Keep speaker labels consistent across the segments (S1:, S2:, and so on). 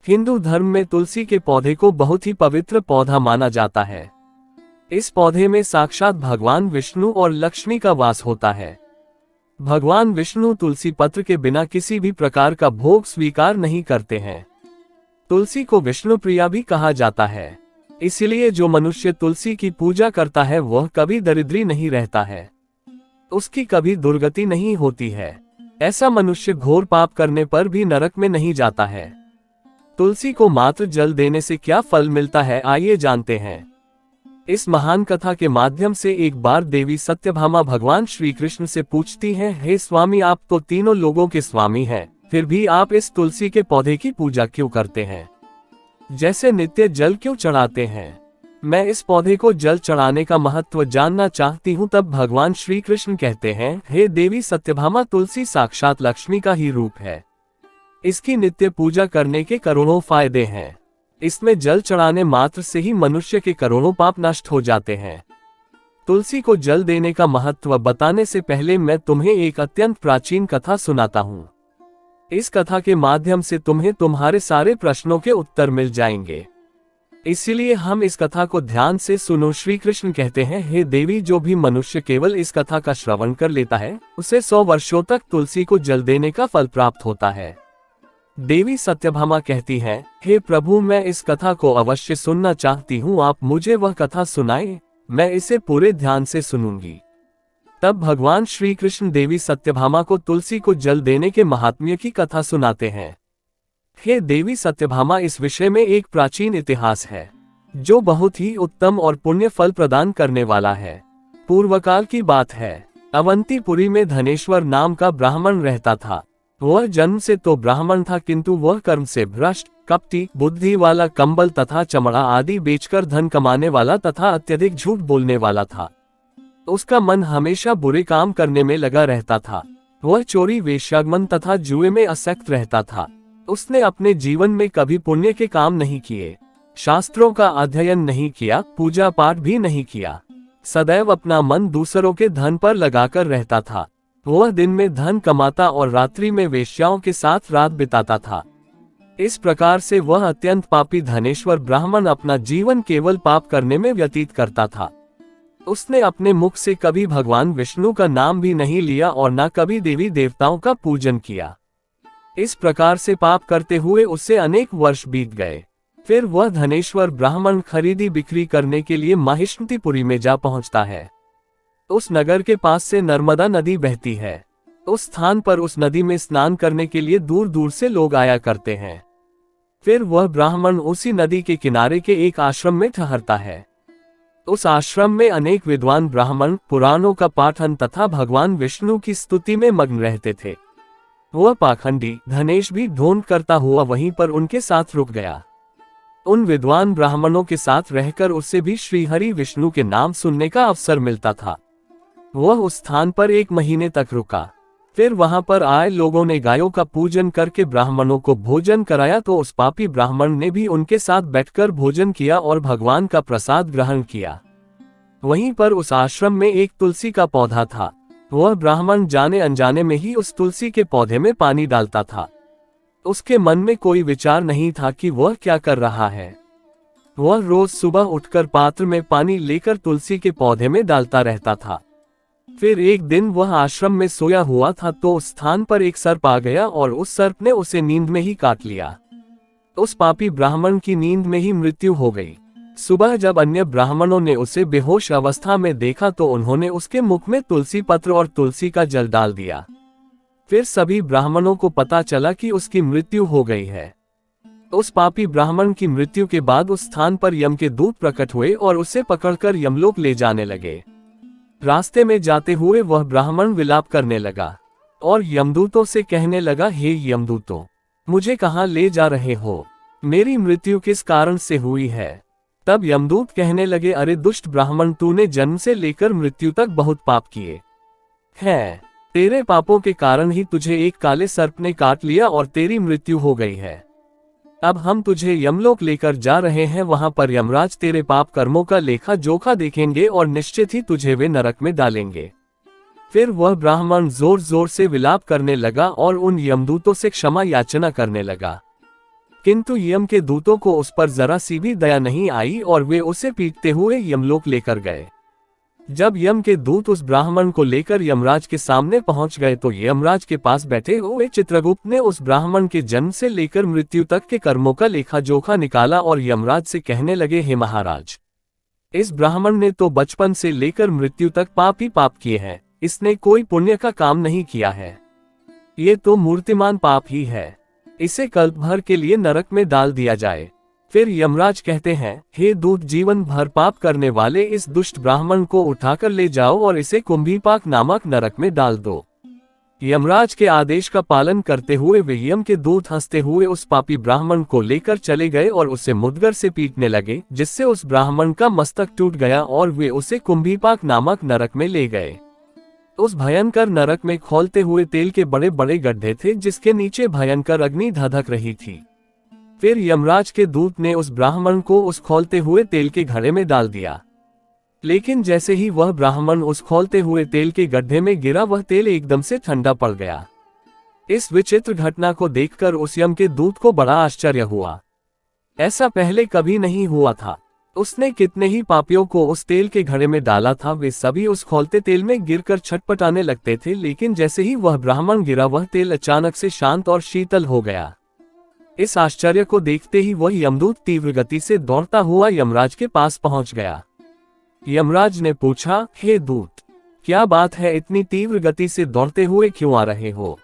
S1: हिंदू धर्म में तुलसी के पौधे को बहुत ही पवित्र पौधा माना जाता है। इस पौधे में साक्षात भगवान विष्णु और लक्ष्मी का वास होता है। भगवान विष्णु तुलसी पत्र के बिना किसी भी प्रकार का भोग स्वीकार नहीं करते हैं। तुलसी को विष्णु प्रिया भी कहा जाता है, इसलिए जो मनुष्य तुलसी की पूजा करता है वह कभी दरिद्री नहीं रहता है, उसकी कभी दुर्गति नहीं होती है। ऐसा मनुष्य घोर पाप करने पर भी नरक में नहीं जाता है। तुलसी को मात्र जल देने से क्या फल मिलता है, आइए जानते हैं। इस महान कथा के माध्यम से एक बार देवी सत्यभामा भगवान श्री कृष्ण से पूछती हैं, हे स्वामी, आप तो तीनों लोगों के स्वामी हैं, फिर भी आप इस तुलसी के पौधे की पूजा क्यों करते हैं? जैसे नित्य जल क्यों चढ़ाते हैं? मैं इस पौधे को जल चढ़ाने का महत्व जानना चाहती हूँ। तब भगवान श्री कृष्ण कहते हैं, हे देवी सत्यभामा, तुलसी साक्षात लक्ष्मी का ही रूप है। इसकी नित्य पूजा करने के करोड़ों फायदे हैं। इसमें जल चढ़ाने मात्र से ही मनुष्य के करोड़ों पाप नष्ट हो जाते हैं। तुलसी को जल देने का महत्व बताने से पहले मैं तुम्हें एक अत्यंत प्राचीन कथा सुनाता हूँ। इस कथा के माध्यम से तुम्हें तुम्हारे सारे प्रश्नों के उत्तर मिल जाएंगे, इसलिए हम इस कथा को ध्यान से सुनो। श्री कृष्ण कहते हैं, हे देवी, जो भी मनुष्य केवल इस कथा का श्रवण कर लेता है उसे 100 वर्षों तक तुलसी को जल देने का फल प्राप्त होता है। देवी सत्यभामा कहती हैं, हे प्रभु, मैं इस कथा को अवश्य सुनना चाहती हूँ, आप मुझे वह कथा सुनाएं, मैं इसे पूरे ध्यान से सुनूंगी। तब भगवान श्री कृष्ण देवी सत्यभामा को तुलसी को जल देने के महात्म्य की कथा सुनाते हैं। हे देवी सत्यभामा, इस विषय में एक प्राचीन इतिहास है जो बहुत ही उत्तम और पुण्य फल प्रदान करने वाला है। पूर्वकाल की बात है, अवंतीपुरी में धनेश्वर नाम का ब्राह्मण रहता था। वह जन्म से तो ब्राह्मण था, किंतु वह कर्म से भ्रष्ट, कपटी, बुद्धि वाला, कंबल तथा चमड़ा आदि बेचकर धन कमाने वाला तथा अत्यधिक झूठ बोलने वाला था। उसका मन हमेशा बुरे काम करने में लगा रहता था। वह चोरी, वेश्यागमन तथा जुए में आसक्त रहता था। उसने अपने जीवन में कभी पुण्य के काम नहीं किए, शास्त्रों का अध्ययन नहीं किया, पूजा पाठ भी नहीं किया। सदैव अपना मन दूसरों के धन पर लगाकर रहता था। वह दिन में धन कमाता और रात्रि में वेश्याओं के साथ रात बिताता था। इस प्रकार से वह अत्यंत पापी धनेश्वर ब्राह्मण अपना जीवन केवल पाप करने में व्यतीत करता था। उसने अपने मुख से कभी भगवान विष्णु का नाम भी नहीं लिया और न कभी देवी देवताओं का पूजन किया। इस प्रकार से पाप करते हुए उससे अनेक वर्ष बीत गए। फिर वह धनेश्वर ब्राह्मण खरीदी बिक्री करने के लिए माहिष्मतीपुरी में जा पहुंचता है। उस नगर के पास से नर्मदा नदी बहती है। उस स्थान पर उस नदी में स्नान करने के लिए दूर दूर से लोग आया करते हैं। फिर वह ब्राह्मण उसी नदी के किनारे के एक आश्रम में ठहरता है। उस आश्रम में अनेक विद्वान ब्राह्मण पुराणों का पाठन तथा भगवान विष्णु की स्तुति में मग्न रहते थे। वह पाखंडी धनेश भी ढोंग करता हुआ वहीं पर उनके साथ रुक गया। उन विद्वान ब्राह्मणों के साथ रहकर उससे भी श्रीहरि विष्णु के नाम सुनने का अवसर मिलता था। वह उस स्थान पर 1 महीने तक रुका। फिर वहां पर आए लोगों ने गायों का पूजन करके ब्राह्मणों को भोजन कराया, तो उस पापी ब्राह्मण ने भी उनके साथ बैठकर भोजन किया और भगवान का प्रसाद ग्रहण किया। वहीं पर उस आश्रम में एक तुलसी का पौधा था। वह ब्राह्मण जाने अनजाने में ही उस तुलसी के पौधे में पानी डालता था। उसके मन में कोई विचार नहीं था कि वह क्या कर रहा है। वह रोज सुबह उठकर पात्र में पानी लेकर तुलसी के पौधे में डालता रहता था। फिर एक दिन वह आश्रम में सोया हुआ था, तो उस स्थान पर एक सर्प आ गया और उस सर्प ने उसे नींद में ही काट लिया। उस पापी ब्राह्मण की नींद में ही मृत्यु हो गई। सुबह जब अन्य ब्राह्मणों ने उसे बेहोश अवस्था में देखा तो उन्होंने उसके मुख में तुलसी पत्र और तुलसी का जल डाल दिया। फिर सभी ब्राह्मणों को पता चला कि उसकी मृत्यु हो गई है। उस पापी ब्राह्मण की मृत्यु के बाद उस स्थान पर यम के दूत प्रकट हुए और उसे पकड़कर यमलोक ले जाने लगे। रास्ते में जाते हुए वह ब्राह्मण विलाप करने लगा और यमदूतों से कहने लगा, हे यमदूतों, मुझे कहाँ ले जा रहे हो? मेरी मृत्यु किस कारण से हुई है? तब यमदूत कहने लगे, अरे दुष्ट ब्राह्मण, तूने जन्म से लेकर मृत्यु तक बहुत पाप किए हैं। तेरे पापों के कारण ही तुझे एक काले सर्प ने काट लिया और तेरी मृत्यु हो गई है। अब हम तुझे यमलोक लेकर जा रहे हैं। वहां पर यमराज तेरे पाप कर्मों का लेखा जोखा देखेंगे और निश्चित ही तुझे वे नरक में डालेंगे। फिर वह ब्राह्मण जोर जोर से विलाप करने लगा और उन यमदूतों से क्षमा याचना करने लगा। किंतु यम के दूतों को उस पर जरा सी भी दया नहीं आई और वे उसे पीटते हुए यमलोक लेकर गए। जब यम के दूत उस ब्राह्मण को लेकर यमराज के सामने पहुंच गए तो यमराज के पास बैठे हुए चित्रगुप्त ने उस ब्राह्मण के जन्म से लेकर मृत्यु तक के कर्मों का लेखा जोखा निकाला और यमराज से कहने लगे, हे महाराज, इस ब्राह्मण ने तो बचपन से लेकर मृत्यु तक पाप ही पाप किए हैं, इसने कोई पुण्य का काम नहीं किया है, ये तो मूर्तिमान पाप ही है, इसे कल्प भर के लिए नरक में डाल दिया जाए। फिर यमराज कहते हैं, हे दूत, जीवन भर पाप करने वाले इस दुष्ट ब्राह्मण को उठाकर ले जाओ और इसे कुंभीपाक नामक नरक में डाल दो। यमराज के आदेश का पालन करते हुए वे यम के दूत हंसते हुए उस पापी ब्राह्मण को लेकर चले गए और उसे मुद्गर से पीटने लगे, जिससे उस ब्राह्मण का मस्तक टूट गया और वे उसे कुंभीपाक नामक नरक में ले गए। उस भयंकर नरक में खौलते हुए तेल के बड़े बड़े गड्ढे थे, जिसके नीचे भयंकर अग्नि धधक रही थी। फिर यमराज के दूत ने उस ब्राह्मण को उस खौलते हुए तेल के घड़े में डाल दिया, लेकिन जैसे ही वह ब्राह्मण उस खौलते हुए तेल के गड्ढे में गिरा, वह तेल एकदम से ठंडा पड़ गया। इस विचित्र घटना को देखकर उस यम के दूत को बड़ा आश्चर्य हुआ, ऐसा पहले कभी नहीं हुआ था। उसने कितने ही पापियों को उस तेल के घड़े में डाला था, वे सभी उस खौलते तेल में गिरकर छटपटाने लगते थे, लेकिन जैसे ही वह ब्राह्मण गिरा, वह तेल अचानक से शांत और शीतल हो गया। इस आश्चर्य को देखते ही वह यमदूत तीव्र गति से दौड़ता हुआ यमराज के पास पहुंच गया। यमराज ने पूछा, हे दूत, क्या बात है, इतनी तीव्र गति से दौड़ते हुए क्यों आ रहे हो?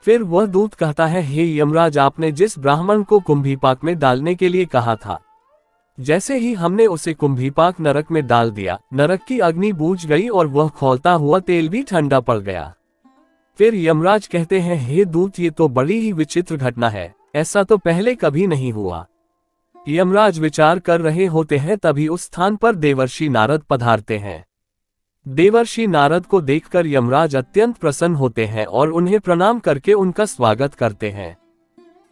S1: फिर वह दूत कहता है, हे यमराज, आपने जिस ब्राह्मण को कुंभीपाक में डालने के लिए कहा था, जैसे ही हमने उसे कुंभीपाक नरक में डाल दिया, नरक की अग्नि बुझ गई और वह खौलता हुआ तेल भी ठंडा पड़ गया। फिर यमराज कहते हैं, हे दूत, ये तो बड़ी ही विचित्र घटना है, ऐसा तो पहले कभी नहीं हुआ। यमराज विचार कर रहे होते हैं, तभी उस स्थान पर देवर्षि नारद पधारते हैं। देवर्षि नारद को देखकर यमराज अत्यंत प्रसन्न होते हैं और उन्हें प्रणाम करके उनका स्वागत करते हैं।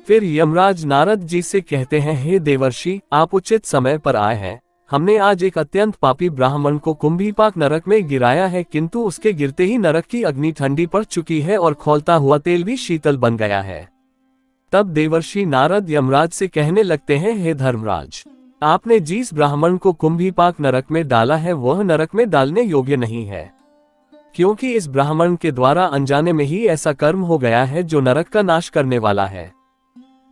S1: फिर यमराज नारद जी से कहते हैं, हे देवर्षि, आप उचित समय पर आए हैं। हमने आज एक अत्यंत पापी ब्राह्मण को कुंभीपाक नरक में गिराया है, किंतु उसके गिरते ही नरक की अग्नि ठंडी पड़ चुकी है और खौलता हुआ तेल भी शीतल बन गया है। तब देवर्षि नारद यमराज से कहने लगते हैं, हे धर्मराज, आपने जिस ब्राह्मण को कुंभीपाक नरक में डाला है, वह नरक में डालने योग्य नहीं है, क्योंकि इस ब्राह्मण के द्वारा अनजाने में ही ऐसा कर्म हो गया है जो नरक का नाश करने वाला है।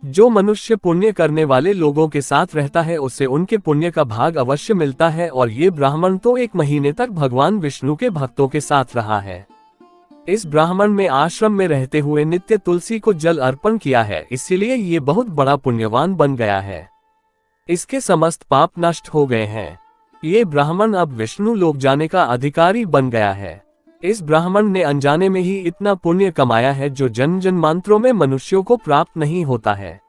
S1: जो मनुष्य पुण्य करने वाले लोगों के साथ रहता है, उसे उनके पुण्य का भाग अवश्य मिलता है, और ये ब्राह्मण तो 1 महीने तक भगवान विष्णु के भक्तों के साथ रहा है। इस ब्राह्मण में आश्रम में रहते हुए नित्य तुलसी को जल अर्पण किया है, इसीलिए ये बहुत बड़ा पुण्यवान बन गया है। इसके समस्त पाप नष्ट हो गए हैं। ये ब्राह्मण अब विष्णु लोक जाने का अधिकारी बन गया है। इस ब्राह्मण ने अनजाने में ही इतना पुण्य कमाया है जो जन्म जन्मांतरों में मनुष्यों को प्राप्त नहीं होता है।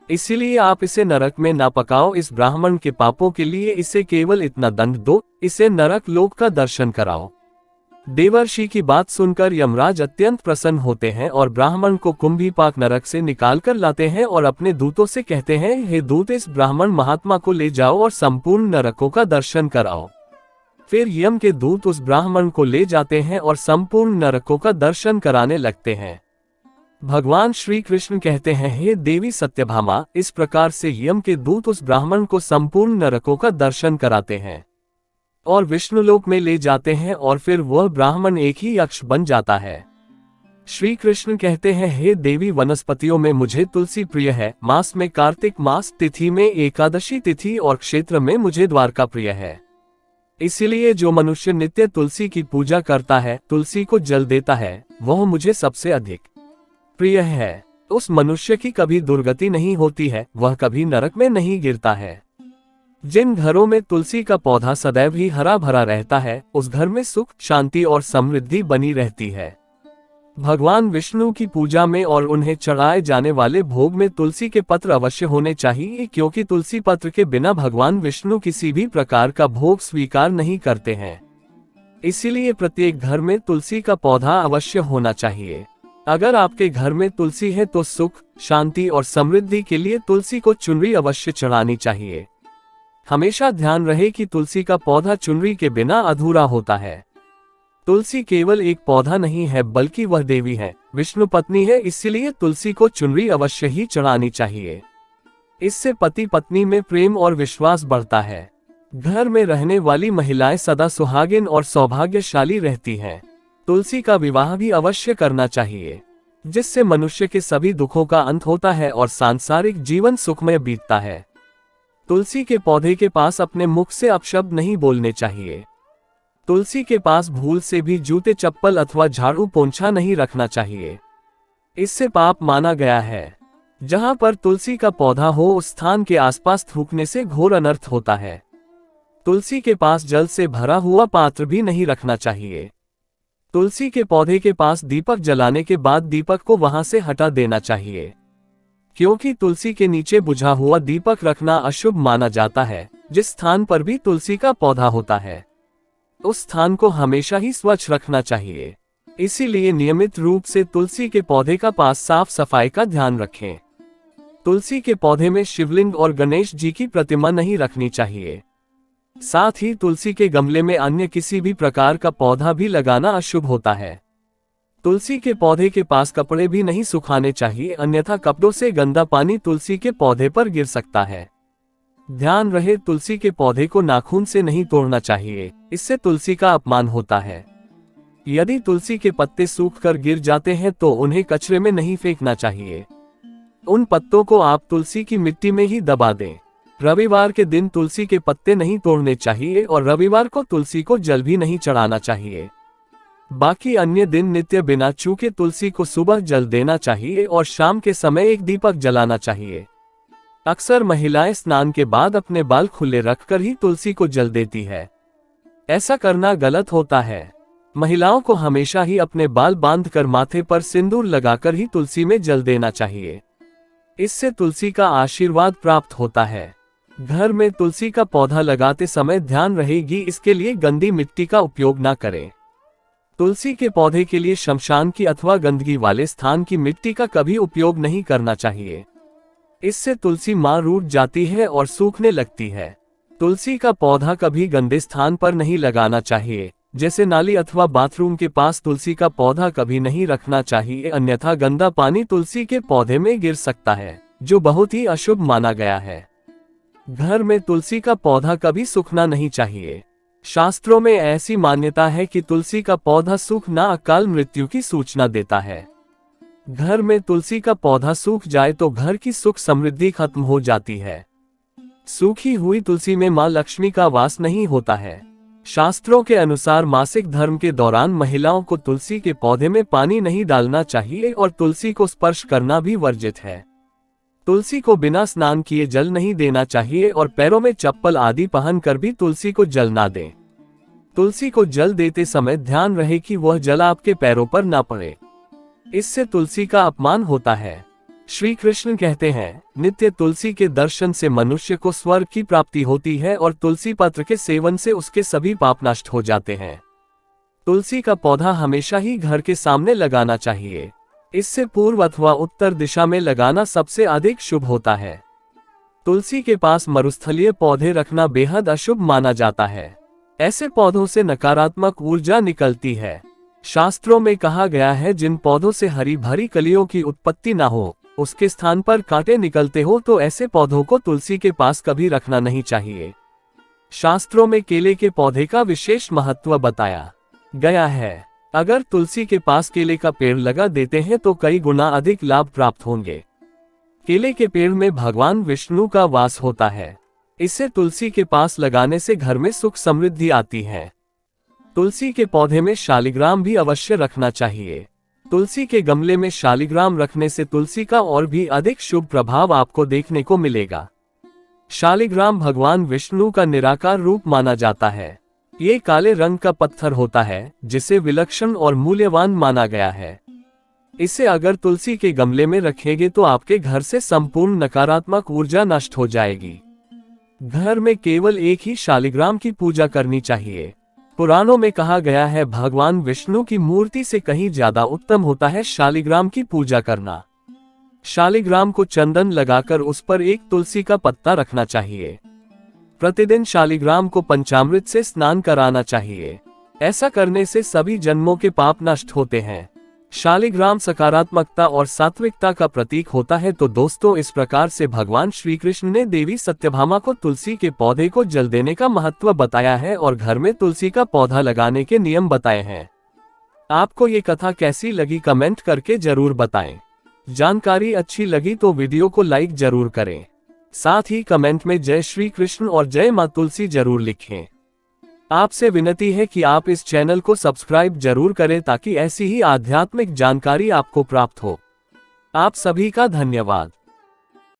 S1: इसीलिए आप इसे नरक में ना पकाओ। इस ब्राह्मण के पापों के लिए इसे केवल इतना दंड दो, इसे नरक लोक का दर्शन कराओ। देवर्षि की बात सुनकर यमराज अत्यंत प्रसन्न होते हैं और ब्राह्मण को कुंभीपाक नरक से निकाल कर लाते हैं और अपने दूतों से कहते हैं, हे दूत, इस ब्राह्मण महात्मा को ले जाओ और संपूर्ण नरकों का दर्शन कराओ। फिर यम के दूत उस ब्राह्मण को ले जाते हैं और संपूर्ण नरकों का दर्शन कराने लगते हैं। भगवान श्री कृष्ण कहते हैं, हे देवी सत्यभामा, इस प्रकार से यम के दूत उस ब्राह्मण को संपूर्ण नरकों का दर्शन कराते हैं और विष्णुलोक में ले जाते हैं, और फिर वह ब्राह्मण एक ही यक्ष बन जाता है। श्री कृष्ण कहते हैं, हे देवी, वनस्पतियों में मुझे तुलसी प्रिय है, मास में कार्तिक मास, तिथि में एकादशी तिथि और क्षेत्र में मुझे द्वारका प्रिय है। इसलिए जो मनुष्य नित्य तुलसी की पूजा करता है, तुलसी को जल देता है, वह मुझे सबसे अधिक प्रिय है। उस मनुष्य की कभी दुर्गति नहीं होती है, वह कभी नरक में नहीं गिरता है। जिन घरों में तुलसी का पौधा सदैव ही हरा भरा रहता है, उस घर में सुख, शांति और समृद्धि बनी रहती है। भगवान विष्णु की पूजा में और उन्हें चढ़ाए जाने वाले भोग में तुलसी के पत्र अवश्य होने चाहिए, क्योंकि तुलसी पत्र के बिना भगवान विष्णु किसी भी प्रकार का भोग स्वीकार नहीं करते हैं। इसीलिए प्रत्येक घर में तुलसी का पौधा अवश्य होना चाहिए। अगर आपके घर में तुलसी है तो सुख, शांति और समृद्धि के लिए तुलसी को चुनरी अवश्य चढ़ानी चाहिए। हमेशा ध्यान रहे कि तुलसी का पौधा चुनरी के बिना अधूरा होता है। तुलसी केवल एक पौधा नहीं है, बल्कि वह देवी है, विष्णु पत्नी है, इसलिए तुलसी को चुनरी अवश्य ही चढ़ानी चाहिए। इससे पति पत्नी में प्रेम और विश्वास बढ़ता है। घर में रहने वाली महिलाएं सदा सुहागिन और सौभाग्यशाली रहती हैं। तुलसी का विवाह भी अवश्य करना चाहिए, जिससे मनुष्य के सभी दुखों का अंत होता है और सांसारिक जीवन सुखमय बीतता है। तुलसी के पौधे के पास अपने मुख से अपशब्द नहीं बोलने चाहिए। तुलसी के पास भूल से भी जूते चप्पल अथवा झाड़ू पोंछा नहीं रखना चाहिए। इससे पाप माना गया है। जहां पर तुलसी का पौधा हो उस स्थान के आसपास थूकने से घोर अनर्थ होता है। तुलसी के पास जल से भरा हुआ पात्र भी नहीं रखना चाहिए। तुलसी के पौधे के पास दीपक जलाने के बाद दीपक को वहां से हटा देना चाहिए, क्योंकि तुलसी के नीचे बुझा हुआ दीपक रखना अशुभ माना जाता है। जिस स्थान पर भी तुलसी का पौधा होता है उस स्थान को हमेशा ही स्वच्छ रखना चाहिए। इसीलिए नियमित रूप से तुलसी के पौधे का पास साफ सफाई का ध्यान रखें। तुलसी के पौधे में शिवलिंग और गणेश जी की प्रतिमा नहीं रखनी चाहिए। साथ ही तुलसी के गमले में अन्य किसी भी प्रकार का पौधा भी लगाना अशुभ होता है। तुलसी के पौधे के पास कपड़े भी नहीं सुखाने चाहिए, अन्यथा कपड़ों से गंदा पानी तुलसी के पौधे पर गिर सकता है। ध्यान रहे, तुलसी के पौधे को नाखून से नहीं तोड़ना चाहिए, इससे तुलसी का अपमान होता है। यदि तुलसी के पत्ते सूख कर गिर जाते हैं तो उन्हें कचरे में नहीं फेंकना चाहिए। उन पत्तों को आप तुलसी की मिट्टी में ही दबा दें। रविवार के दिन तुलसी के पत्ते नहीं तोड़ने चाहिए और रविवार को तुलसी को जल भी नहीं चढ़ाना चाहिए। बाकी अन्य दिन नित्य बिना चूके तुलसी को सुबह जल देना चाहिए और शाम के समय एक दीपक जलाना चाहिए। अक्सर महिलाएं स्नान के बाद अपने बाल खुले रखकर ही तुलसी को जल देती है। ऐसा करना गलत होता है। महिलाओं को हमेशा ही अपने बाल बांधकर माथे पर सिंदूर लगाकर ही तुलसी में जल देना चाहिए। इससे तुलसी का आशीर्वाद प्राप्त होता है। घर में तुलसी का पौधा लगाते समय ध्यान रहेगी, इसके लिए गंदी मिट्टी का उपयोग ना करें। तुलसी के पौधे के लिए शमशान की अथवा गंदगी वाले स्थान की मिट्टी का कभी उपयोग नहीं करना चाहिए। इससे तुलसी मां रूठ जाती है और सूखने लगती है। तुलसी का पौधा कभी गंदे स्थान पर नहीं लगाना चाहिए, जैसे नाली अथवा बाथरूम के पास तुलसी का पौधा कभी नहीं रखना चाहिए, अन्यथा गंदा पानी तुलसी के पौधे में गिर सकता है, जो बहुत ही अशुभ माना गया है। घर में तुलसी का पौधा कभी सूखना नहीं चाहिए। शास्त्रों में ऐसी मान्यता है कि तुलसी का पौधा सूखना अकाल मृत्यु की सूचना देता है। घर में तुलसी का पौधा सूख जाए तो घर की सुख समृद्धि खत्म हो जाती है। सूखी हुई तुलसी में मां लक्ष्मी का वास नहीं होता है। शास्त्रों के अनुसार मासिक धर्म के दौरान महिलाओं को तुलसी के पौधे में पानी नहीं डालना चाहिए और तुलसी को स्पर्श करना भी वर्जित है। तुलसी को बिना स्नान किए जल नहीं देना चाहिए और पैरों में चप्पल आदि पहनकर भी तुलसी को जल ना दें। तुलसी को जल देते समय ध्यान रहे कि वह जल आपके पैरों पर ना पड़े, इससे तुलसी का अपमान होता है। श्री कृष्ण कहते हैं, नित्य तुलसी के दर्शन से मनुष्य को स्वर्ग की प्राप्ति होती है और तुलसी पत्र के सेवन से उसके सभी पाप नष्ट हो जाते हैं। तुलसी का पौधा हमेशा ही घर के सामने लगाना चाहिए। इससे पूर्व अथवा उत्तर दिशा में लगाना सबसे अधिक शुभ होता है। तुलसी के पास मरुस्थलीय पौधे रखना बेहद अशुभ माना जाता है। ऐसे पौधों से नकारात्मक ऊर्जा निकलती है। शास्त्रों में कहा गया है, जिन पौधों से हरी भरी कलियों की उत्पत्ति ना हो, उसके स्थान पर कांटे निकलते हो, तो ऐसे पौधों को तुलसी के पास कभी रखना नहीं चाहिए। शास्त्रों में केले के पौधे का विशेष महत्व बताया गया है। अगर तुलसी के पास केले का पेड़ लगा देते हैं तो कई गुना अधिक लाभ प्राप्त होंगे। केले के पेड़ में भगवान विष्णु का वास होता है। इसे तुलसी के पास लगाने से घर में सुख समृद्धि आती है। तुलसी के पौधे में शालिग्राम भी अवश्य रखना चाहिए। तुलसी के गमले में शालिग्राम रखने से तुलसी का और भी अधिक शुभ प्रभाव आपको देखने को मिलेगा। शालिग्राम भगवान विष्णु का निराकार रूप माना जाता है। ये काले रंग का पत्थर होता है, जिसे विलक्षण और मूल्यवान माना गया है। इसे अगर तुलसी के गमले में रखेंगे तो आपके घर से संपूर्ण नकारात्मक ऊर्जा नष्ट हो जाएगी। घर में केवल एक ही शालिग्राम की पूजा करनी चाहिए। पुराणों में कहा गया है, भगवान विष्णु की मूर्ति से कहीं ज्यादा उत्तम होता है शालिग्राम की पूजा करना। शालिग्राम को चंदन लगाकर उस पर एक तुलसी का पत्ता रखना चाहिए। प्रतिदिन शालिग्राम को पंचामृत से स्नान कराना चाहिए। ऐसा करने से सभी जन्मों के पाप नष्ट होते हैं। शालिग्राम सकारात्मकता और सात्विकता का प्रतीक होता है। तो दोस्तों, इस प्रकार से भगवान श्री कृष्ण ने देवी सत्यभामा को तुलसी के पौधे को जल देने का महत्व बताया है और घर में तुलसी का पौधा लगाने के नियम बताए हैं। आपको ये कथा कैसी लगी कमेंट करके जरूर बताएं। जानकारी अच्छी लगी तो वीडियो को लाइक जरूर करें। साथ ही कमेंट में जय श्री कृष्ण और जय मां तुलसी जरूर लिखें। आपसे विनती है कि आप इस चैनल को सब्सक्राइब जरूर करें ताकि ऐसी ही आध्यात्मिक जानकारी आपको प्राप्त हो। आप सभी का धन्यवाद।